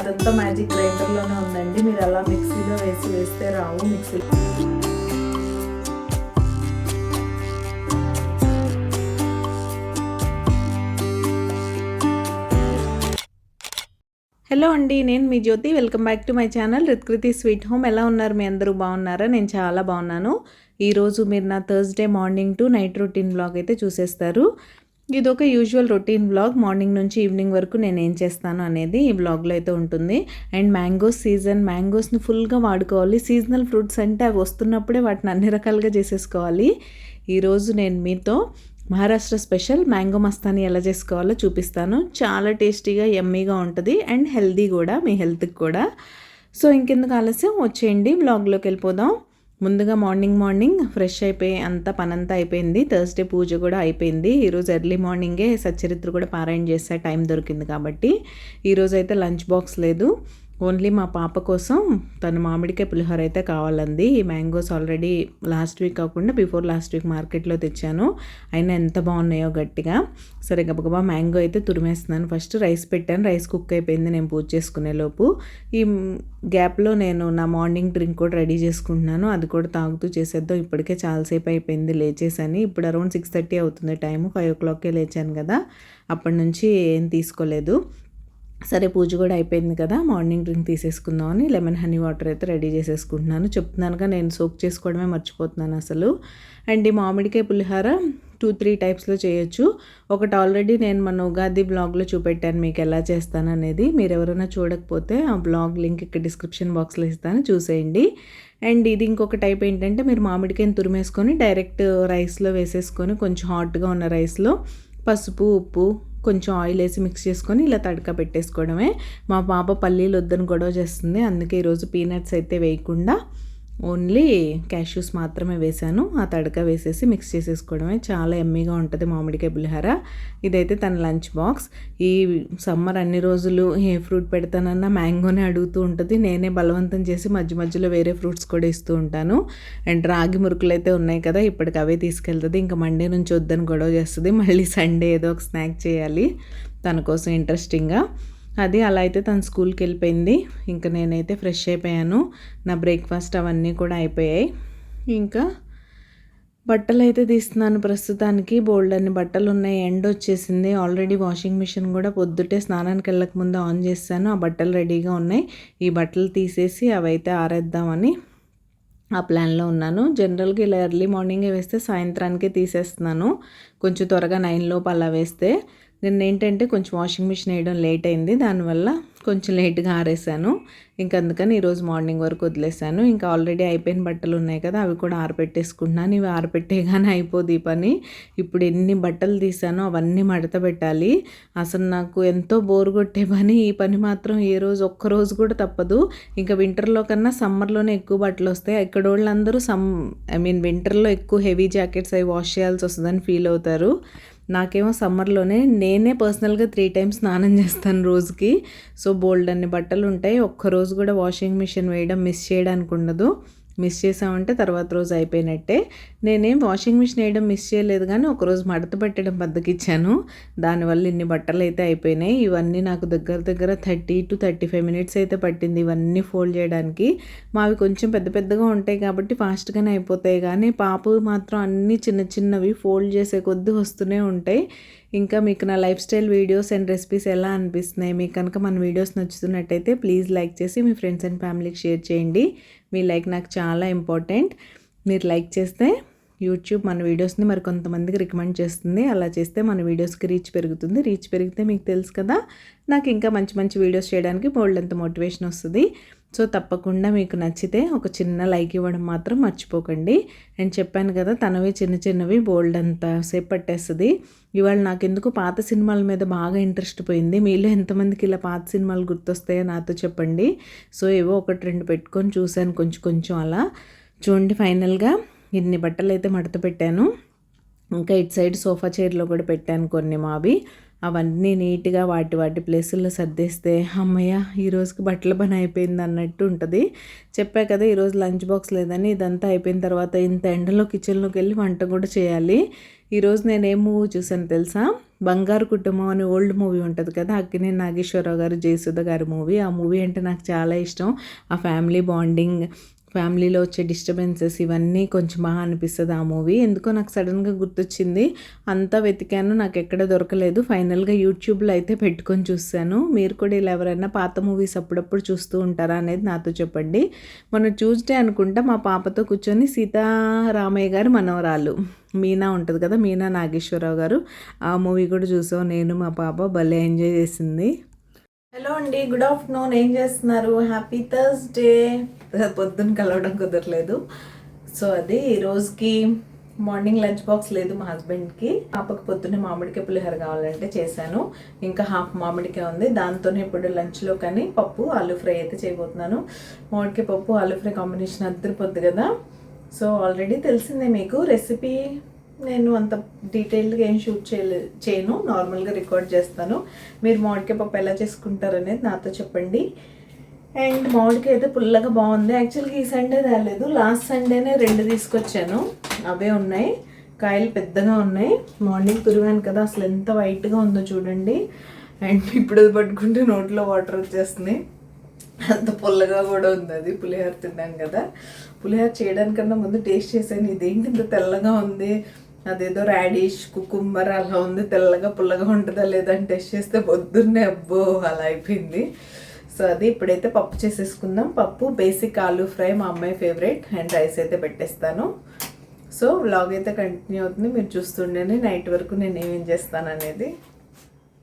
అదంతా మ్యాజిక్ గ్రైండర్లోనే ఉందండి. మీరు అలా మిక్సీలో వేస్తే రావు. మిక్సీ హలో అండి, నేను మీ Jyothi. Welcome back to my channel Ritkriti sweet home. ఎలా ఉన్నారు? మీ అందరూ బాగున్నారా? నేను చాలా బాగున్నాను. ఈరోజు మీరు నా Thursday morning to night routine blog అయితే చూసేస్తారు. ఇది ఒక యూజువల్ రొటీన్ బ్లాగ్. మార్నింగ్ నుంచి ఈవినింగ్ వరకు నేను ఏం చేస్తాను అనేది ఈ బ్లాగ్లో అయితే ఉంటుంది. అండ్ మ్యాంగోస్ సీజన్, మ్యాంగోస్ని ఫుల్గా వాడుకోవాలి. సీజనల్ ఫ్రూట్స్ అంటే అవి వస్తున్నప్పుడే వాటిని అన్ని రకాలుగా చేసేసుకోవాలి. ఈరోజు నేను మీతో మహారాష్ట్ర స్పెషల్ మ్యాంగో మస్తానీ ఎలా చేసుకోవాలో చూపిస్తాను. చాలా టేస్టీగా యమ్మీగా ఉంటుంది అండ్ హెల్దీ కూడా, మీ హెల్త్కి కూడా. సో ఇంకెందుకు ఆలస్యం, వచ్చేయండి బ్లాగ్లోకి వెళ్ళిపోదాం. ముందుగా మార్నింగ్ ఫ్రెష్ అయిపోయి అంతా పనంతా అయిపోయింది. థర్స్డే పూజ కూడా అయిపోయింది. ఈరోజు ఎర్లీ మార్నింగే సచ్చరిత్ర కూడా పారాయణ చేసే టైం దొరికింది కాబట్టి ఈరోజు అయితే లంచ్ బాక్స్ లేదు. ఓన్లీ మా పాప కోసం తను మామిడికాయ పులిహోర అయితే కావాలంది. ఈ మ్యాంగోస్ ఆల్రెడీ లాస్ట్ వీక్ కాకుండా బిఫోర్ లాస్ట్ వీక్ మార్కెట్లో తెచ్చాను. అయినా ఎంత బాగున్నాయో గట్టిగా. సరే గబగబా మ్యాంగో అయితే తురిమేస్తున్నాను. ఫస్ట్ రైస్ పెట్టాను, రైస్ కుక్ అయిపోయింది నేను పూజ చేసుకునే లోపు. ఈ గ్యాప్లో నేను నా మార్నింగ్ డ్రింక్ కూడా రెడీ చేసుకుంటున్నాను. అది కూడా తాగుతూ చేసేద్దాం. ఇప్పటికే చాలాసేపు అయిపోయింది లేచేసని. ఇప్పుడు అరౌండ్ 6:30 అవుతుంది టైము. 5 o'clockకే లేచాను కదా, అప్పటి నుంచి ఏం తీసుకోలేదు. సరే పూజ కూడా అయిపోయింది కదా, మార్నింగ్ డ్రింక్ తీసేసుకుందామని లెమన్ హనీ వాటర్ అయితే రెడీ చేసేసుకుంటున్నాను. చెప్తున్నానుగా నేను సోక్ చేసుకోవడమే మర్చిపోతున్నాను అసలు. అండ్ ఈ మామిడికాయ పులిహోర 2-3 టైప్స్లో చేయొచ్చు. ఒకటి ఆల్రెడీ నేను మన ఉగాది బ్లాగ్లో చూపెట్టాను మీకు ఎలా చేస్తాను అనేది. మీరు ఎవరైనా చూడకపోతే ఆ బ్లాగ్ లింక్ ఇక్కడ డిస్క్రిప్షన్ బాక్స్లో ఇస్తాను, చూసేయండి. అండ్ ఇది ఇంకొక టైప్ ఏంటంటే, మీరు మామిడికాయని తురిమేసుకొని డైరెక్ట్ రైస్లో వేసేసుకొని కొంచెం హాట్గా ఉన్న రైస్లో పసుపు, ఉప్పు, కొంచెం ఆయిల్ వేసి మిక్స్ చేసుకొని ఇలా తడక పెట్టేసుకోవడమే. మా పాప పల్లీలు వద్దని గొడవ చేస్తుంది, అందుకే ఈరోజు పీనట్స్ అయితే వేయకుండా ఓన్లీ క్యాష్యూస్ మాత్రమే వేశాను. ఆ తడక వేసేసి మిక్స్ చేసేసుకోవడమే. చాలా ఎమ్మీగా ఉంటుంది మామిడికాయ పులిహోర. ఇదైతే తన లంచ్ బాక్స్. ఈ సమ్మర్ అన్ని రోజులు ఏ ఫ్రూట్ పెడతానన్నా మ్యాంగోనే అడుగుతూ ఉంటుంది. నేనే బలవంతం చేసి మధ్య మధ్యలో వేరే ఫ్రూట్స్ కూడా ఇస్తూ ఉంటాను. అండ్ రాగి మురుకులు అయితే ఉన్నాయి కదా, ఇప్పటికి అవే తీసుకెళ్తుంది. ఇంకా మండే నుంచి వద్దని గొడవ చేస్తుంది. మళ్ళీ సండే ఏదో ఒక స్నాక్ చేయాలి తన కోసం ఇంట్రెస్టింగ్గా. అది అలా అయితే తను స్కూల్కి వెళ్ళిపోయింది. ఇంకా నేనైతే ఫ్రెష్ అయిపోయాను. నా బ్రేక్ఫాస్ట్ అవన్నీ కూడా అయిపోయాయి. ఇంకా బట్టలు అయితే తీస్తున్నాను. ప్రస్తుతానికి బోల్డ్ అన్ని బట్టలు ఉన్నాయి. ఎండ వచ్చేసింది. ఆల్రెడీ వాషింగ్ మిషన్ కూడా పొద్దుటే స్నానానికి వెళ్ళక ముందు ఆన్ చేశాను. ఆ బట్టలు రెడీగా ఉన్నాయి. ఈ బట్టలు తీసేసి అవైతే ఆరేద్దామని ఆ ప్లాన్లో ఉన్నాను. జనరల్గా ఇలా ఎర్లీ మార్నింగే వేస్తే సాయంత్రానికే తీసేస్తున్నాను. కొంచెం త్వరగా 9 లోపు అలా వేస్తే. నిన్న ఏంటంటే కొంచెం వాషింగ్ మిషన్ వేయడం లేట్ అయింది, దానివల్ల కొంచెం లేట్గా ఆరేసాను. ఇంకా అందుకని ఈరోజు మార్నింగ్ వరకు వదిలేసాను. ఇంకా ఆల్రెడీ అయిపోయిన బట్టలు ఉన్నాయి కదా, అవి కూడా ఆరపెట్టేసుకుంటున్నాను. ఇవి ఆరపెట్టేగానే అయిపోదు ఈ పని. ఇప్పుడు ఎన్ని బట్టలు తీసానో అవన్నీ మడత పెట్టాలి. అసలు నాకు ఎంతో బోర్ కొట్టే పని. ఈ పని మాత్రం ఏ రోజు ఒక్కరోజు కూడా తప్పదు. ఇంకా వింటర్లో కన్నా సమ్మర్లోనే ఎక్కువ బట్టలు వస్తాయి. ఇక్కడ వాళ్ళందరూ వింటర్లో ఎక్కువ హెవీ జాకెట్స్ అవి వాష్ చేయాల్సి వస్తుందని ఫీల్ అవుతారు. నాకేమో సమ్మర్లోనే నేనే పర్సనల్గా 3 times స్నానం చేస్తాను రోజుకి. సో బోల్డ్ అన్ని బట్టలు ఉంటాయి. ఒక్కరోజు కూడా వాషింగ్ మిషన్ వేయడం మిస్ చేయడానికి ఉండదు. మిస్ చేసామంటే తర్వాత రోజు అయిపోయినట్టే. నేనేం వాషింగ్ మిషన్ వేయడం మిస్ చేయలేదు, కానీ ఒకరోజు మడత పెట్టడం బద్దకిచ్చాను. దానివల్ల ఇన్ని బట్టలు అయితే అయిపోయినాయి. ఇవన్నీ నాకు దగ్గర 30 to 35 minutes అయితే పట్టింది ఇవన్నీ ఫోల్డ్ చేయడానికి. మావి కొంచెం పెద్ద పెద్దగా ఉంటాయి కాబట్టి ఫాస్ట్గానే అయిపోతాయి, కానీ పాపవి మాత్రం అన్నీ చిన్న చిన్నవి ఫోల్డ్ చేసే కొద్దీ వస్తూనే ఉంటాయి. ఇంకా మీకు నా life style videos and recipes ఎలా అనిపిస్తున్నాయి? మీకు కనుక మన వీడియోస్ నచ్చుతున్నట్టయితే ప్లీజ్ లైక్ చేసి మీ ఫ్రెండ్స్ అండ్ ఫ్యామిలీకి షేర్ చేయండి. మీ లైక్ నాకు చాలా ఇంపార్టెంట్. మీరు లైక్ చేస్తే యూట్యూబ్ మన వీడియోస్ని మరి కొంతమందికి రికమెండ్ చేస్తుంది. అలా చేస్తే మన వీడియోస్కి రీచ్ పెరుగుతుంది. రీచ్ పెరిగితే మీకు తెలుసు కదా, నాకు ఇంకా మంచి మంచి వీడియోస్ చేయడానికి బోల్డ్ అంత మోటివేషన్ వస్తుంది. సో తప్పకుండా మీకు నచ్చితే ఒక చిన్న లైక్ ఇవ్వడం మాత్రం మర్చిపోకండి. నేను చెప్పాను కదా, తనవి చిన్నవి బోల్డ్ అంత సేపు పట్టేస్తుంది. ఇవాళ నాకెందుకు పాత సినిమాల మీద బాగా ఇంట్రెస్ట్ పోయింది. మీలో ఎంతమందికి ఇలా పాత సినిమాలు గుర్తొస్తాయో నాతో చెప్పండి. సో ఏవో 1-2 పెట్టుకొని చూశాను కొంచెం అలా. చూడండి, ఫైనల్గా ఇన్ని బట్టలు అయితే మడత పెట్టాను. ఇంకా ఇటు సైడ్ సోఫా చైర్లో కూడా పెట్టాను కొన్ని మావి. అవన్నీ నీట్గా వాటి ప్లేసుల్లో సర్దేస్తే అమ్మయ్య ఈరోజుకి బట్టల పని అయిపోయింది అన్నట్టు ఉంటుంది. చెప్పా కదా ఈరోజు లంచ్ బాక్స్ లేదని. ఇదంతా అయిపోయిన తర్వాత ఇంత ఎండలో కిచెన్లోకి వెళ్ళి వంట కూడా చేయాలి. ఈరోజు నేను ఏం మూవీ చూసాను తెలుసా? బంగారు కుటుంబం అని ఓల్డ్ మూవీ ఉంటుంది కదా, అక్కినేని నాగేశ్వరరావు గారు, జయసుధ గారి మూవీ. ఆ మూవీ అంటే నాకు చాలా ఇష్టం. ఆ ఫ్యామిలీ బాండింగ్, ఫ్యామిలీలో వచ్చే డిస్టర్బెన్సెస్ ఇవన్నీ కొంచెం బాగా అనిపిస్తుంది ఆ మూవీ. ఎందుకో నాకు సడన్గా గుర్తొచ్చింది. అంతా వెతికాను, నాకు ఎక్కడ దొరకలేదు. ఫైనల్గా యూట్యూబ్లో అయితే పెట్టుకొని చూశాను. మీరు కూడా ఇలా ఎవరైనా పాత మూవీస్ అప్పుడప్పుడు చూస్తూ ఉంటారా అనేది నాతో చెప్పండి. మొన్న ట్యూస్డే అనుకుంటా మా పాపతో కూర్చొని సీతారామయ్య గారి మనవరాలు మీనా ఉంటుంది కదా, మీనా నాగేశ్వరరావు గారు, ఆ మూవీ కూడా చూసాం. నేను మా పాప భలే ఎంజాయ్ చేసింది. హలో అండి, గుడ్ ఆఫ్టర్నూన్. ఏం చేస్తున్నారు? Happy Thursday. పొద్దున్న కలవడం కుదరలేదు. సో అది ఈ రోజుకి మార్నింగ్ లంచ్ బాక్స్ లేదు మా హస్బెండ్కి. పాపకు పొద్దున్నే మామిడికాయ పులిహోర కావాలంటే చేశాను. ఇంకా హాఫ్ మామిడికాయ ఉంది, దాంతోనే ఇప్పుడు లంచ్లో కానీ పప్పు ఆలూ ఫ్రై అయితే చేయబోతున్నాను. మామిడికాయ పప్పు ఆలూ ఫ్రై కాంబినేషన్ అద్దరిపోద్ది కదా. సో ఆల్రెడీ తెలిసిందే మీకు రెసిపీ. నేను అంత డీటెయిల్డ్గా ఏం షూట్ చేయను, నార్మల్గా రికార్డ్ చేస్తాను. మీరు మామిడికాయ పప్పు ఎలా చేసుకుంటారనేది నాతో చెప్పండి. అండ్ మామిడికాయ అయితే పుల్లగా బాగుంది. యాక్చువల్గా ఈ సండే తేలేదు, లాస్ట్ సండేనే 2 తీసుకొచ్చాను. అవే ఉన్నాయి, కాయలు పెద్దగా ఉన్నాయి. మార్నింగ్ తురివాను కదా, అసలు ఎంత వైట్గా ఉందో చూడండి. అండ్ ఇప్పుడు అది పట్టుకుంటే నోట్లో వాటర్ వచ్చేస్తున్నాయి, అంత పుల్లగా కూడా ఉంది. అది పులిహోర తిన్నాను కదా, పులిహోర చేయడానికన్నా ముందు టేస్ట్ చేశాను. ఇదేంటి ఇంత తెల్లగా ఉంది, అదేదో రాడిష్ కుకుంబర్ అలా ఉంది, తెల్లగా పుల్లగా ఉంటుందా లేదా అని టెస్ట్ చేస్తే పొద్దున్నే అబ్బో అలా అయిపోయింది. సో అది ఇప్పుడైతే పప్పు చేసేసుకుందాం. పప్పు బేసిక్ ఆలూ ఫ్రై మా అమ్మాయి ఫేవరెట్. అండ్ రైస్ అయితే పెట్టేస్తాను. సో వ్లాగ్ అయితే కంటిన్యూ అవుతుంది, మీరు చూస్తుండేనే నైట్ వరకు నేను ఏమేం చేస్తాను అనేది.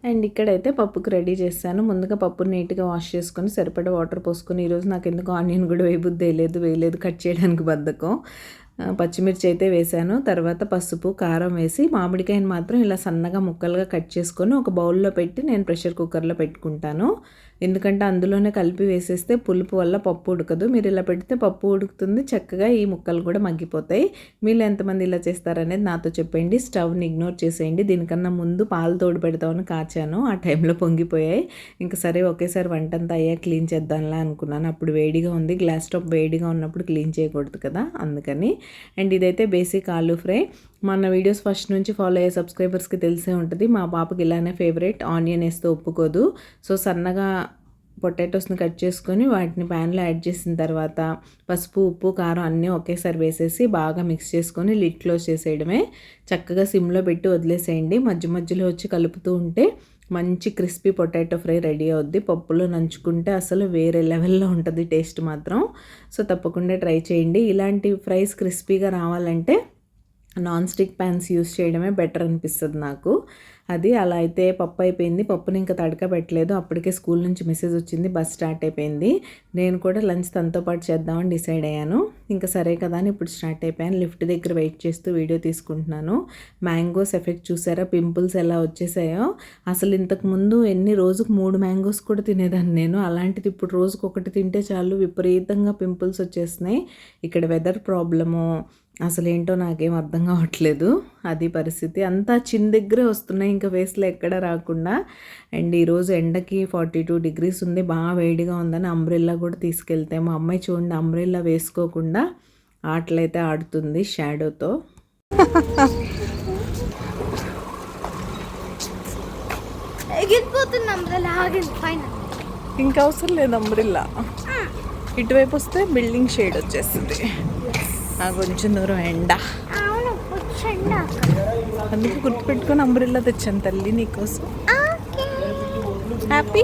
అండ్ ఇక్కడైతే పప్పుకి రెడీ చేస్తాను. ముందుగా పప్పుని నీట్గా వాష్ చేసుకొని సరిపడా వాటర్ పోసుకొని, ఈరోజు నాకు ఎందుకు ఆనియన్ కూడా వేయలేదు, కట్ చేయడానికి బద్ధకం. పచ్చిమిర్చి అయితే వేసాను. తర్వాత పసుపు కారం వేసి మామిడికాయని మాత్రం ఇలా సన్నగా ముక్కలుగా కట్ చేసుకొని ఒక బౌల్లో పెట్టి నేను ప్రెషర్ కుక్కర్లో పెట్టుకుంటాను. ఎందుకంటే అందులోనే కలిపి వేసేస్తే పులుపు వల్ల పప్పు ఉడకదు. మీరు ఇలా పెడితే పప్పు ఉడుకుతుంది, చక్కగా ఈ ముక్కలు కూడా మగ్గిపోతాయి. మీరు ఎంతమంది ఇలా చేస్తారనేది నాతో చెప్పండి. స్టవ్ని ఇగ్నోర్ చేసేయండి. దీనికన్నా ముందు పాలు తోడు పెడతామని కాచాను, ఆ టైంలో పొంగిపోయాయి. ఇంకా సరే ఒకేసారి వంటంతా అయ్యా క్లీన్ చేద్దాంలా అనుకున్నాను. అప్పుడు వేడిగా ఉంది, గ్లాస్ టాప్ వేడిగా ఉన్నప్పుడు క్లీన్ చేయకూడదు కదా, అందుకని. అండ్ ఇదైతే బేసిక్ ఆలూ ఫ్రై. మన వీడియోస్ ఫస్ట్ నుంచి ఫాలో అయ్యే సబ్స్క్రైబర్స్కి తెలిసే ఉంటుంది. మా పాపకి ఇలానే ఫేవరెట్, ఆనియన్ వేస్తే ఒప్పుకోదు. సో సన్నగా పొటాటోస్ని కట్ చేసుకొని వాటిని ప్యాన్లో యాడ్ చేసిన తర్వాత పసుపు ఉప్పు కారం అన్నీ ఒకేసారి వేసేసి బాగా మిక్స్ చేసుకొని లిడ్ క్లోజ్ చేసేయడమే. చక్కగా సిమ్లో పెట్టి వదిలేసేయండి. మధ్యలో వచ్చి కలుపుతూ ఉంటే మంచి క్రిస్పీ పొటాటో ఫ్రై రెడీ అవుద్ది. పప్పులో నంచుకుంటే అసలు వేరే లెవెల్లో ఉంటుంది టేస్ట్ మాత్రం. సో తప్పకుండా ట్రై చేయండి. ఇలాంటి ఫ్రైస్ క్రిస్పీగా రావాలంటే నాన్ స్టిక్ ప్యాన్స్ యూస్ చేయడమే బెటర్ అనిపిస్తుంది నాకు. అది అలా అయితే పప్పు అయిపోయింది. పప్పుని ఇంకా తడక పెట్టలేదు, అప్పటికే స్కూల్ నుంచి మెసేజ్ వచ్చింది, బస్ స్టార్ట్ అయిపోయింది. నేను కూడా లంచ్ తనతో పాటు చేద్దామని డిసైడ్ అయ్యాను. ఇంకా సరే కదా అని ఇప్పుడు స్టార్ట్ అయిపోయాను. లిఫ్ట్ దగ్గర వెయిట్ చేస్తూ వీడియో తీసుకుంటున్నాను. మ్యాంగోస్ ఎఫెక్ట్ చూసారా, పింపుల్స్ ఎలా వచ్చేసాయో. అసలు ఇంతకుముందు రోజుకు 3 మ్యాంగోస్ కూడా తినేదాన్ని నేను. అలాంటిది ఇప్పుడు రోజుకు 1 తింటే చాలు విపరీతంగా పింపుల్స్ వచ్చేస్తున్నాయి. ఇక్కడ వెదర్ ప్రాబ్లము అసలు ఏంటో నాకేం అర్థం కావట్లేదు. అది పరిస్థితి, అంతా చిన్న దగ్గరే వస్తున్నాయి, ఇంకా ఫేస్లో ఎక్కడ రాకుండా. అండ్ ఈరోజు ఎండకి 42 degrees ఉంది, బాగా వేడిగా ఉందని అంబ్రెల్లా కూడా తీసుకెళ్తే మా అమ్మాయి చూడండి అంబ్రెల్లా వేసుకోకుండా ఆటలైతే ఆడుతుంది షాడోతో. ఇంకా అవసరం లేదు అంబ్రెల్లా. ఇటువైపు వస్తే బిల్డింగ్ షేడ్ వచ్చేస్తుంది, నాకు కొంచెం దూరం ఎండ, అందుకే గుర్తుపెట్టుకొని అంబ్రెల్లా తెచ్చాను తల్లి నీకోసం. Happy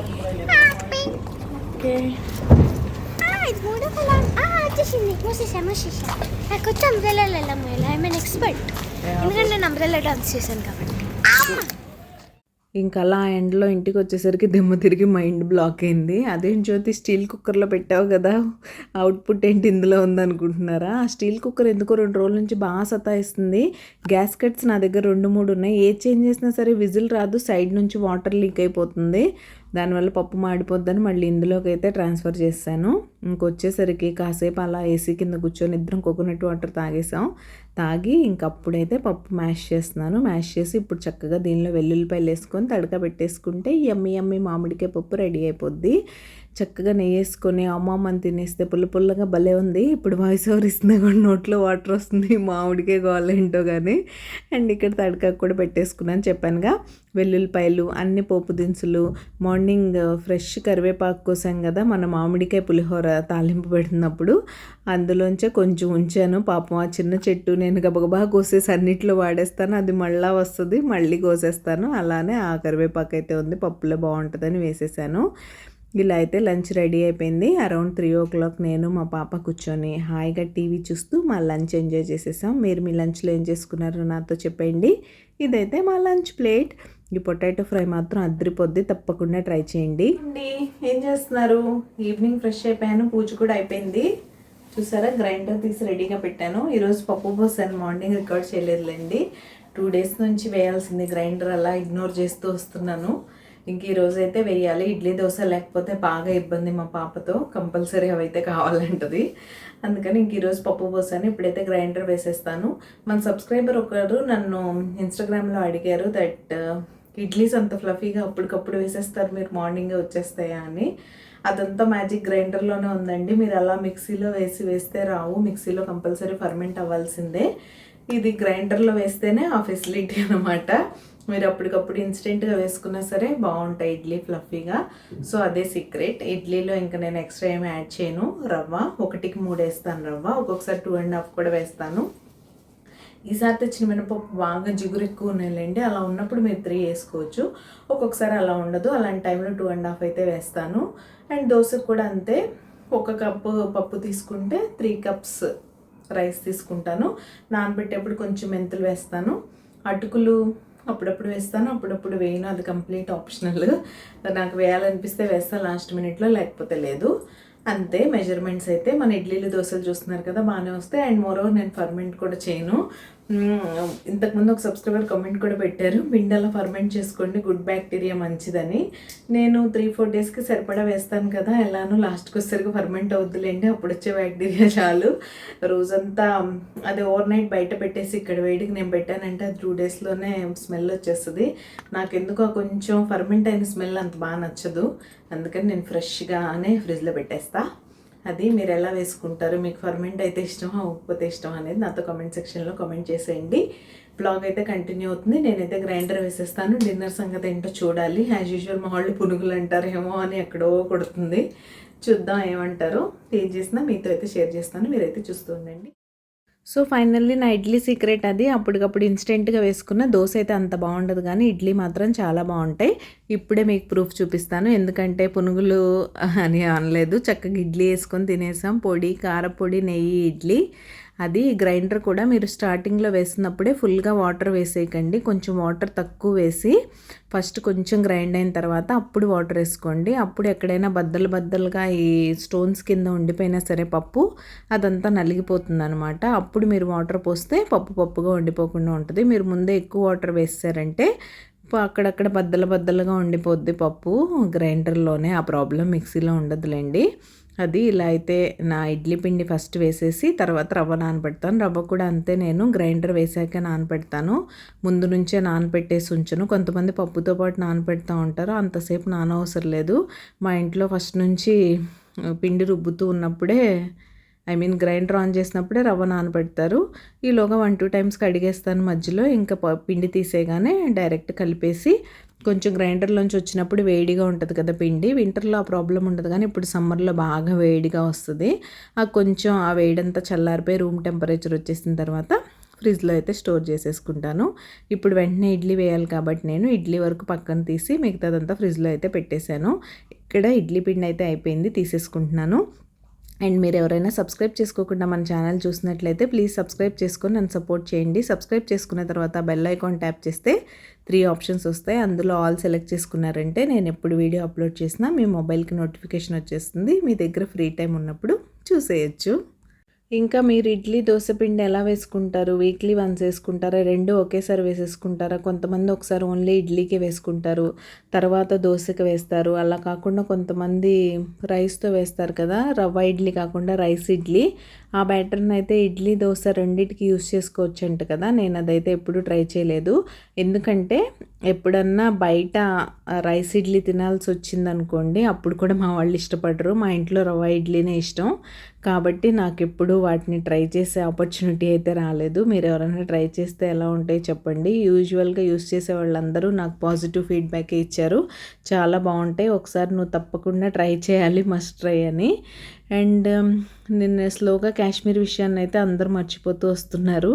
okay. నాకు వచ్చి అంబ్రెల్లా వెళ్ళాము, ఐఎమ్ ఎన్ ఎక్స్పర్ట్, ఎందుకంటే నేను అంబ్రెల్లా డాన్స్ చేశాను కాబట్టి. ఇంకా అలా ఎండలో ఇంటికి వచ్చేసరికి దిమ్మ తిరిగి మైండ్ బ్లాక్ అయింది. అదేం జ్యోతి స్టీల్ కుక్కర్లో పెట్టావు కదా, అవుట్పుట్ ఏంటి ఇందులో ఉందనుకుంటున్నారా? ఆ స్టీల్ కుక్కర్ ఎందుకో 2 రోజుల నుంచి బాగా సతాయిస్తుంది. గ్యాస్ కట్స్ నా దగ్గర 2, 3 ఉన్నాయి. ఏది చేంజ్ చేసినా సరే విజిల్ రాదు, సైడ్ నుంచి వాటర్ లీక్ అయిపోతుంది. దానివల్ల పప్పు మాడిపోద్దని మళ్ళీ ఇందులోకి అయితే ట్రాన్స్ఫర్ చేశాను. ఇంకొచ్చేసరికి కాసేపు అలా ఏసీ కింద కూర్చొని ఇద్దరం కోకోనట్ వాటర్ తాగి ఇంకప్పుడైతే పప్పు మ్యాష్ చేస్తున్నాను. మ్యాష్ చేసి ఇప్పుడు చక్కగా దీనిలో వెల్లుల్లిపాయలు వేసుకొని తడక పెట్టేసుకుంటే యమ్మీ యమ్మీ మామిడికాయ పప్పు రెడీ అయిపోద్ది. చక్కగా నెయ్యి వేసుకొని అమ్మమ్మని తినేస్తే పుల్లగా భలే ఉంది. ఇప్పుడు వాయిస్ ఓవర్ ఇస్తున్నా కూడా నోట్లో వాటర్ వస్తుంది, మామిడికాయ గోలేంటో కానీ. అండ్ ఇక్కడ తడక కూడా పెట్టేసుకున్నాను చెప్పానుగా. వెల్లుల్లిపాయలు, అన్ని పోపు దినుసులు, మార్నింగ్ ఫ్రెష్ కరివేపాకు కోసాం కదా మన మామిడికాయ పులిహోర తాలింపు పెట్టినప్పుడు, అందులోంచే కొంచెం ఉంచాను. పాపం ఆ చిన్న చెట్టు నేను గబగబా కోసేసి అన్నిట్లో వాడేస్తాను, అది మళ్ళీ వస్తుంది, మళ్ళీ కోసేస్తాను. అలానే ఆ కరివేపాకు అయితే ఉంది, పప్పులో బాగుంటుందని వేసేసాను. ఇలా అయితే లంచ్ రెడీ అయిపోయింది. అరౌండ్ 3 o'clock నేను మా పాప కూర్చొని హాయిగా టీవీ చూస్తూ మా లంచ్ ఎంజాయ్ చేసేసాం. మీరు మీ లంచ్లో ఏం చేసుకున్నారో నాతో చెప్పండి. ఇదైతే మా లంచ్ ప్లేట్. ఈ పొటాటో ఫ్రై మాత్రం అద్దరిపోద్ది, తప్పకుండా ట్రై చేయండి. ఏం చేస్తున్నారు? ఈవినింగ్ ఫ్రెష్ అయిపోయాను, పూజ కూడా అయిపోయింది. చూసారా, గ్రైండర్ తీసి రెడీగా పెట్టాను. ఈరోజు పప్పు పోసాను, మార్నింగ్ రికార్డ్ చేయలేదులేండి. 2 days నుంచి వేయాల్సింది గ్రైండర్, అలా ఇగ్నోర్ చేస్తూ వస్తున్నాను. ఇంక ఈరోజు అయితే వేయాలి. ఇడ్లీ దోశ లేకపోతే బాగా ఇబ్బంది మా పాపతో, కంపల్సరీ అవైతే కావాలంటది. అందుకని ఇంక ఈరోజు పప్పు పోసాను. ఇప్పుడైతే గ్రైండర్ వేసేస్తాను. మన సబ్స్క్రైబర్ ఒకరు నన్ను ఇన్స్టాగ్రామ్లో అడిగారు దట్ ఇడ్లీస్ అంత ఫ్లఫీగా అప్పటికప్పుడు వేసేస్తారు మీరు, మార్నింగే వచ్చేస్తాయా అని. అదంతా మ్యాజిక్ గ్రైండర్లోనే ఉందండి. మీరు అలా మిక్సీలో వేస్తే రావు, మిక్సీలో కంపల్సరీ ఫర్మెంట్ అవ్వాల్సిందే. ఇది గ్రైండర్లో వేస్తేనే ఆ ఫెసిలిటీ అనమాట. మీరు అప్పటికప్పుడు ఇన్స్టెంట్గా వేసుకున్నా సరే బాగుంటాయి ఇడ్లీ ఫ్లఫీగా. సో అదే సీక్రెట్. ఇడ్లీలో ఇంకా నేను ఎక్స్ట్రా ఏమి యాడ్ చేయను. రవ్వ 1కి 3 వేస్తాను రవ్వ, ఒక్కొక్కసారి 2.5 కూడా వేస్తాను. ఈసారి తెచ్చిన మినపప్పు బాగా జిగురు ఎక్కువ ఉన్నాయిలేండి, అలా ఉన్నప్పుడు మీరు 3 వేసుకోవచ్చు. ఒక్కొక్కసారి అలా ఉండదు, అలాంటి టైంలో 2.5 అయితే వేస్తాను. అండ్ దోశకు కూడా అంతే, 1 కప్పు పప్పు తీసుకుంటే 3 cups రైస్ తీసుకుంటాను. నానబెట్టేప్పుడు కొంచెం మెంతులు వేస్తాను. అటుకులు అప్పుడప్పుడు వేస్తాను, అప్పుడప్పుడు వేయను, అది కంప్లీట్ ఆప్షనల్. నాకు వేయాలనిపిస్తే వేస్తాను లాస్ట్ మినిట్లో, లేకపోతే లేదు. అంతే మెజర్మెంట్స్ అయితే. మన ఇడ్లీలు దోశలు చూస్తున్నారు కదా, బాగానే వస్తాయి. అండ్ మోరోవర్ నేను ఫర్మెంట్ కూడా చేయను. ఇంతకుముందు ఒక సబ్స్క్రైబర్ కామెంట్ కూడా పెట్టారు, పిండలా ఫర్మెంట్ చేసుకోండి, గుడ్ బ్యాక్టీరియా మంచిదని. నేను 3-4 daysకి సరిపడా వేస్తాను కదా, ఎలానో లాస్ట్కి వచ్చేసరికి ఫర్మెంట్ అవుద్దులేండి, అప్పుడు వచ్చే బ్యాక్టీరియా చాలు. రోజంతా అది ఓవర్ నైట్ బయట పెట్టేసి ఇక్కడ వేడికి నేను పెట్టానంటే అది 2 daysలోనే స్మెల్ వచ్చేస్తుంది. నాకెందుకో కొంచెం ఫర్మెంట్ అయిన స్మెల్ అంత బాగా నచ్చదు. అందుకని నేను ఫ్రెష్గానే ఫ్రిడ్జ్లో పెట్టేస్తా. అది మీరు ఎలా వేసుకుంటారు, మీకు ఫర్మెంట్ అయితే ఇష్టమా, అవ్వకపోతే ఇష్టం అనేది నాతో కామెంట్ సెక్షన్లో కామెంట్ చేసేయండి. బ్లాగ్ అయితే కంటిన్యూ అవుతుంది. నేనైతే గ్రైండర్ వేసేస్తాను. డిన్నర్ సంగతి ఏంటో చూడాలి. యాజ్ యూజువల్ మా వాళ్ళు పునుగులు అంటారేమో అని ఎక్కడో కొడుతుంది, చూద్దాం ఏమంటారో. ఏం చేసినా మీతో అయితే షేర్ చేస్తాను, మీరైతే చూస్తూ ఉండండి. సో ఫైనల్లీ నా ఇడ్లీ సీక్రెట్ అది. అప్పటికప్పుడు ఇన్స్టెంట్గా వేసుకున్న దోశ అయితే అంత బాగుండదు, కానీ ఇడ్లీ మాత్రం చాలా బాగుంటాయి. ఇప్పుడే మీకు ప్రూఫ్ చూపిస్తాను, ఎందుకంటే పునుగులు అని అనలేదు, చక్కగా ఇడ్లీ వేసుకొని తినేసాం. పొడి, కారపొడి, నెయ్యి, ఇడ్లీ. అది గ్రైండర్ కూడా మీరు స్టార్టింగ్లో వేసినప్పుడే ఫుల్గా వాటర్ వేసేయకండి, కొంచెం వాటర్ తక్కువ వేసి ఫస్ట్ కొంచెం గ్రైండ్ అయిన తర్వాత అప్పుడు వాటర్ వేసుకోండి. అప్పుడు ఎక్కడైనా బద్దలుగా ఈ స్టోన్స్ కింద ఉండిపోయినా సరే పప్పు అదంతా నలిగిపోతుంది అనమాట. అప్పుడు మీరు వాటర్ పోస్తే పప్పుగా ఉండిపోకుండా ఉంటుంది. మీరు ముందే ఎక్కువ వాటర్ వేసారంటే అక్కడక్కడ బద్దలుగా ఉండిపోద్ది పప్పు గ్రైండర్లోనే. ఆ ప్రాబ్లం మిక్సీలో ఉండదులేండి. అది ఇలా అయితే నా ఇడ్లీ పిండి ఫస్ట్ వేసేసి తర్వాత రవ్వ నానబెడతాను. రవ్వ కూడా అంతే, నేను గ్రైండర్ వేసాక నానబెడతాను, ముందు నుంచే నానబెట్టేసి ఉంచను. కొంతమంది పప్పుతో పాటు నానబెడతా ఉంటారు, అంతసేపు నానవసరం లేదు. మా ఇంట్లో ఫస్ట్ నుంచి పిండి రుబ్బుతూ ఉన్నప్పుడే, గ్రైండర్ ఆన్ చేసినప్పుడే రవ్వ నానబెడతారు. ఈలోగా 1-2 times కడిగేస్తాను మధ్యలో, ఇంకా పిండి తీసేయగానే డైరెక్ట్ కలిపేసి. కొంచెం గ్రైండర్లోంచి వచ్చినప్పుడు వేడిగా ఉంటుంది కదా పిండి, వింటర్లో ఆ ప్రాబ్లం ఉండదు, కానీ ఇప్పుడు సమ్మర్లో బాగా వేడిగా వస్తుంది. కొంచెం ఆ వేడంతా చల్లారిపోయి రూమ్ టెంపరేచర్ వచ్చేసిన తర్వాత ఫ్రిడ్జ్లో అయితే స్టోర్ చేసేసుకుంటాను. ఇప్పుడు వెంటనే ఇడ్లీ వేయాలి కాబట్టి నేను ఇడ్లీ వరకు పక్కన తీసి మిగతాదంతా ఫ్రిడ్జ్లో అయితే పెట్టేశాను. ఇక్కడ ఇడ్లీ పిండి అయితే అయిపోయింది, తీసేసుకుంటున్నాను. అండ్ మీరు ఎవరైనా సబ్స్క్రైబ్ చేసుకోకుండా మన ఛానల్ చూసినట్లయితే ప్లీజ్ సబ్స్క్రైబ్ చేసుకొని నన్ను సపోర్ట్ చేయండి. సబ్స్క్రైబ్ చేసుకున్న తర్వాత బెల్ ఐకాన్ ట్యాప్ చేస్తే 3 ఆప్షన్స్ వస్తాయి. అందులో ఆల్ సెలెక్ట్ చేసుకున్నారంటే నేను ఎప్పుడు వీడియో అప్లోడ్ చేసినా మీ మొబైల్కి నోటిఫికేషన్ వచ్చేస్తుంది. మీ దగ్గర ఫ్రీ టైం ఉన్నప్పుడు చూసేయచ్చు. ఇంకా మీరు ఇడ్లీ దోశ పిండి ఎలా వేసుకుంటారు? వీక్లీ వన్స్ వేసుకుంటారా? రెండు ఒకేసారి వేసేసుకుంటారా? కొంతమంది ఒకసారి ఓన్లీ ఇడ్లీకే వేసుకుంటారు, తర్వాత దోశకి వేస్తారు. అలా కాకుండా కొంతమంది రైస్తో వేస్తారు కదా, రవ్వ ఇడ్లీ కాకుండా రైస్ ఇడ్లీ. ఆ బ్యాటర్ని అయితే ఇడ్లీ దోశ రెండింటికి యూస్ చేసుకోవచ్చు అంట కదా. నేను అదైతే ఎప్పుడు ట్రై చేయలేదు. ఎందుకంటే ఎప్పుడన్నా బయట రైస్ ఇడ్లీ తినాల్సి వచ్చిందనుకోండి, అప్పుడు కూడా మా వాళ్ళు ఇష్టపడరు. మా ఇంట్లో రవ్వ ఇడ్లీనే ఇష్టం కాబట్టి నాకు ఎప్పుడు వాటిని ట్రై చేసే ఆపర్చునిటీ అయితే రాలేదు. మీరు ఎవరైనా ట్రై చేస్తే ఎలా ఉంటాయో చెప్పండి. యూజువల్గా యూస్ చేసే వాళ్ళందరూ నాకు పాజిటివ్ ఫీడ్బ్యాక్ ఇచ్చారు, చాలా బాగుంటాయి, ఒకసారి నువ్వు తప్పకుండా ట్రై చేయాలి, మస్ట్ ట్రై అని. అండ్ నిన్న స్లోగా కాశ్మీర్ విషయాన్ని అయితే అందరూ మర్చిపోతూ వస్తున్నారు.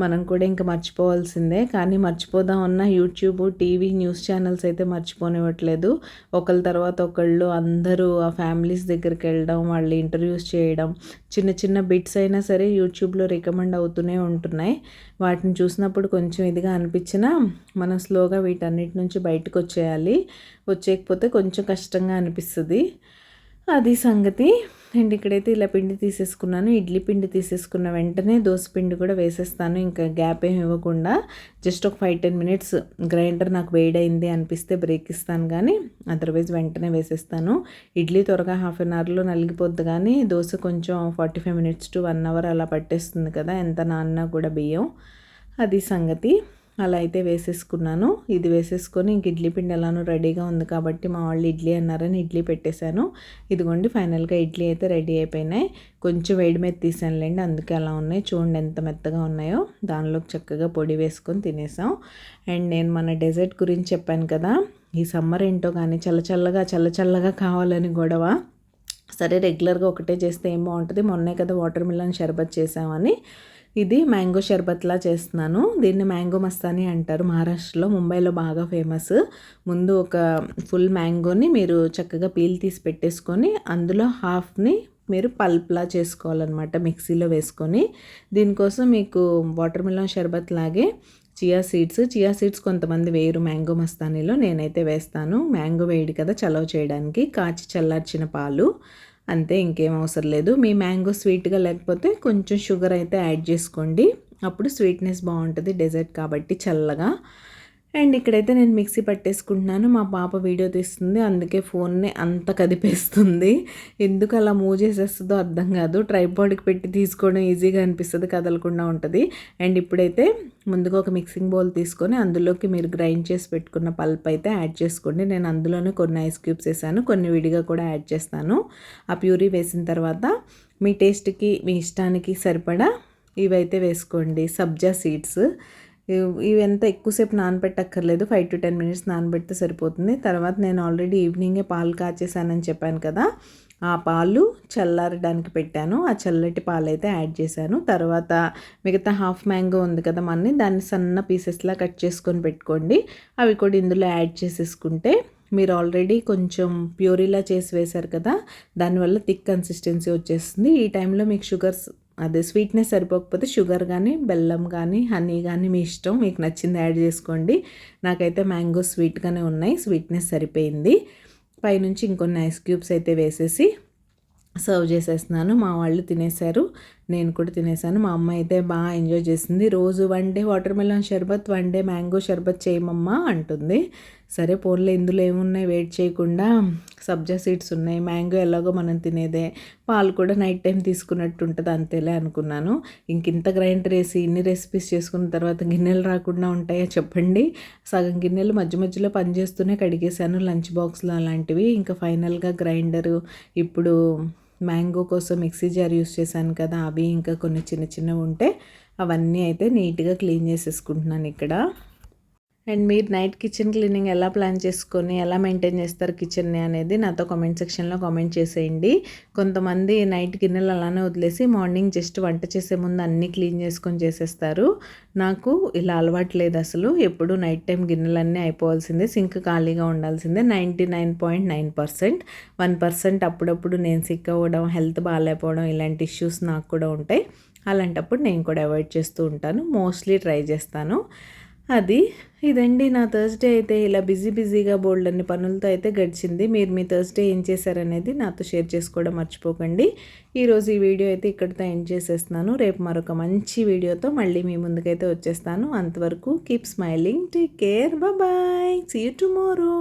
మనం కూడా ఇంకా మర్చిపోవాల్సిందే, కానీ మర్చిపోదాం అన్న యూట్యూబ్, టీవీ, న్యూస్ ఛానల్స్ అయితే మర్చిపోనివ్వట్లేదు. ఒకళ్ళ తర్వాత ఒకళ్ళు అందరూ ఆ ఫ్యామిలీస్ దగ్గరికి వెళ్ళడం, వాళ్ళు ఇంటర్వ్యూస్ చేయడం, చిన్న చిన్న బిట్స్ అయినా సరే యూట్యూబ్లో రికమెండ్ అవుతూనే ఉంటున్నాయి. వాటిని చూసినప్పుడు కొంచెం ఇదిగా అనిపించినా మనం స్లోగా వీటన్నిటి నుంచి బయటకు వచ్చేయాలి. వచ్చేయకపోతే కొంచెం కష్టంగా అనిపిస్తుంది. అది సంగతి. అండ్ ఇక్కడైతే ఇలా పిండి తీసేసుకున్నాను. ఇడ్లీ పిండి తీసేసుకున్న వెంటనే దోశ పిండి కూడా వేసేస్తాను, ఇంకా గ్యాప్ ఏమి ఇవ్వకుండా. జస్ట్ ఒక 5-10 మినిట్స్ గ్రైండర్ నాకు వేడైంది అనిపిస్తే బ్రేక్ ఇస్తాను, కానీ అదర్వైజ్ వెంటనే వేసేస్తాను. ఇడ్లీ త్వరగా 1/2 an hourలో నలిగిపోద్ది, కానీ దోశ కొంచెం 45 minutes to 1 hour అలా పట్టేస్తుంది కదా, ఎంత నాన్నా కూడా బియ్యం. అది సంగతి. అలా అయితే వేసేసుకున్నాను. ఇది వేసేసుకొని ఇంక ఇడ్లీ పిండి ఎలానో రెడీగా ఉంది కాబట్టి మా వాళ్ళు ఇడ్లీ అన్నారని ఇడ్లీ పెట్టేశాను. ఇదిగోండి ఫైనల్గా ఇడ్లీ అయితే రెడీ అయిపోయినాయి. కొంచెం వేడి మీద తీసానులేండి, అందుకే అలా ఉన్నాయి. చూడండి ఎంత మెత్తగా ఉన్నాయో. దానిలోకి చక్కగా పొడి వేసుకొని తినేసాం. అండ్ నేను మన డెజర్ట్ గురించి చెప్పాను కదా, ఈ సమ్మర్ ఏంటో కానీ చల్లచల్లగా కావాలని గొడవ. సరే రెగ్యులర్గా ఒకటే చేస్తే ఏం బాగుంటుంది, మొన్నే కదా వాటర్ మిలన్ షర్బత్ చేసామని ఇది మ్యాంగో షర్బత్లా చేస్తున్నాను. దీన్ని మ్యాంగో మస్తాని అంటారు మహారాష్ట్రలో, ముంబైలో బాగా ఫేమస్. ముందు ఒక ఫుల్ మ్యాంగోని మీరు చక్కగా పీల్ తీసి పెట్టేసుకొని అందులో హాఫ్ని మీరు పల్ప్లా చేసుకోవాలన్నమాట, మిక్సీలో వేసుకొని. దీనికోసం మీకు వాటర్ మిలన్ షర్బత్ లాగే చియా సీడ్స్ కొంతమంది వేయరు మ్యాంగో మస్తానీలో, నేనైతే వేస్తాను. మ్యాంగో వేడి కదా చలవ చేయడానికి. కాచి చల్లార్చిన పాలు, అంతే, ఇంకేం అవసరం లేదు. మీ మ్యాంగో స్వీట్గా లేకపోతే కొంచెం షుగర్ అయితే యాడ్ చేసుకోండి, అప్పుడు స్వీట్నెస్ బాగుంటుంది, డెజర్ట్ కాబట్టి చల్లగా. అండ్ ఇక్కడైతే నేను మిక్సీ పట్టేసుకుంటున్నాను. మా పాప వీడియో తీస్తుంది, అందుకే ఫోన్ని అంత కదిపేస్తుంది. ఎందుకు అలా మూవ్ చేసేస్తుందో అర్థం కాదు. ట్రైపాడ్కి పెట్టి తీసుకోవడం ఈజీగా అనిపిస్తుంది, కదలకుండా ఉంటుంది. అండ్ ఇప్పుడైతే ముందుగా ఒక మిక్సింగ్ బౌల్ తీసుకొని అందులోకి మీరు గ్రైండ్ చేసి పెట్టుకున్న పల్ప్ అయితే యాడ్ చేసుకోండి. నేను అందులోనే కొన్ని ఐస్ క్యూబ్స్ వేసాను, కొన్ని విడిగా కూడా యాడ్ చేస్తాను. ఆ ప్యూరీ వేసిన తర్వాత మీ టేస్ట్కి, మీ ఇష్టానికి సరిపడా ఇవైతే వేసుకోండి. సబ్జా సీడ్స్ ఇవంతా ఎక్కువసేపు నానబెట్టక్కర్లేదు, 5 to 10 minutes నానబెడితే సరిపోతుంది. తర్వాత నేను ఆల్రెడీ ఈవినింగే పాలు కాచేసానని చెప్పాను కదా, ఆ పాలు చల్లారడానికి పెట్టాను. ఆ చల్లటి పాలు అయితే యాడ్ చేశాను. తర్వాత మిగతా హాఫ్ మ్యాంగో ఉంది కదా దాన్ని సన్న పీసెస్లా కట్ చేసుకొని పెట్టుకోండి. అవి కూడా ఇందులో యాడ్ చేసేసుకుంటే, మీరు ఆల్రెడీ కొంచెం ప్యూరీలా చేసి వేశారు కదా, దానివల్ల థిక్ కన్సిస్టెన్సీ వచ్చేస్తుంది. ఈ టైంలో మీకు స్వీట్నెస్ సరిపోకపోతే షుగర్ కానీ, బెల్లం కానీ, హనీ కానీ మీ ఇష్టం, మీకు నచ్చింది యాడ్ చేసుకోండి. నాకైతే మ్యాంగో స్వీట్గానే ఉన్నాయి, స్వీట్నెస్ సరిపోయింది. పైనుంచి ఇంకొన్ని ఐస్ క్యూబ్స్ అయితే వేసేసి సర్వ్ చేసేస్తున్నాను. మా వాళ్ళు తినేశారు, నేను కూడా తినేసాను. మా అమ్మ అయితే బాగా ఎంజాయ్ చేసింది. రోజు 1 day వాటర్ మిలన్ షర్బత్, 1 day మ్యాంగో షర్బత్ చేయమమ్మా అంటుంది. సరే పోన్లే, ఇందులో ఏమున్నాయి, వెయిట్ చేయకుండా సబ్జా సీడ్స్ ఉన్నాయి, మ్యాంగో ఎలాగో మనం తినేదే, పాలు కూడా నైట్ టైం తీసుకున్నట్టు ఉంటుంది, అంతేలే అనుకున్నాను. ఇంత గ్రైండర్ వేసి ఇన్ని రెసిపీస్ చేసుకున్న తర్వాత గిన్నెలు రాకుండా ఉంటాయా చెప్పండి. సగం గిన్నెలు మధ్య మధ్యలో పనిచేస్తూనే కడిగేశాను, లంచ్ బాక్స్లో అలాంటివి. ఇంకా ఫైనల్గా గ్రైండరు, ఇప్పుడు మ్యాంగో కోసం మిక్సీ జార్ యూస్ చేశాను కదా, అవి ఇంకా కొన్ని చిన్నవి ఉంటే అవన్నీ అయితే నీట్గా క్లీన్ చేసేసుకుంటున్నాను ఇక్కడ. అండ్ మీరు నైట్ కిచెన్ క్లీనింగ్ ఎలా ప్లాన్ చేసుకొని ఎలా మెయింటైన్ చేస్తారు కిచెన్ని అనేది నాతో కామెంట్ సెక్షన్లో కామెంట్ చేసేయండి. కొంతమంది నైట్ గిన్నెలు అలానే వదిలేసి మార్నింగ్ జస్ట్ వంట చేసే ముందు అన్నీ క్లీన్ చేసుకొని చేసేస్తారు. నాకు ఇలా అలవాటు లేదు అసలు. ఎప్పుడు నైట్ టైం గిన్నెలన్నీ అయిపోవాల్సిందే, సింక్ ఖాళీగా ఉండాల్సిందే. 99.9%, 1% అప్పుడప్పుడు నేను సిక్ అవ్వడం, హెల్త్ బాగాలేకపోవడం ఇలాంటి ఇష్యూస్ నాకు కూడా ఉంటాయి. అలాంటప్పుడు నేను కూడా అవాయిడ్ చేస్తూ ఉంటాను, మోస్ట్లీ ట్రై చేస్తాను. ఇదండి నా థర్స్డే అయితే ఇలా బిజీగా బోల్డ్ అన్ని పనులతో అయితే గడిచింది. మీరు మీ థర్స్డే ఏం చేశారనేది నాతో షేర్ చేసుకోవడం మర్చిపోకండి. ఈరోజు ఈ వీడియో అయితే ఇక్కడితో ఎండ్ చేసేస్తున్నాను. రేపు మరొక మంచి వీడియోతో మళ్ళీ మీ ముందుకైతే వచ్చేస్తాను. అంతవరకు keep smiling, take care, bye, see you tomorrow.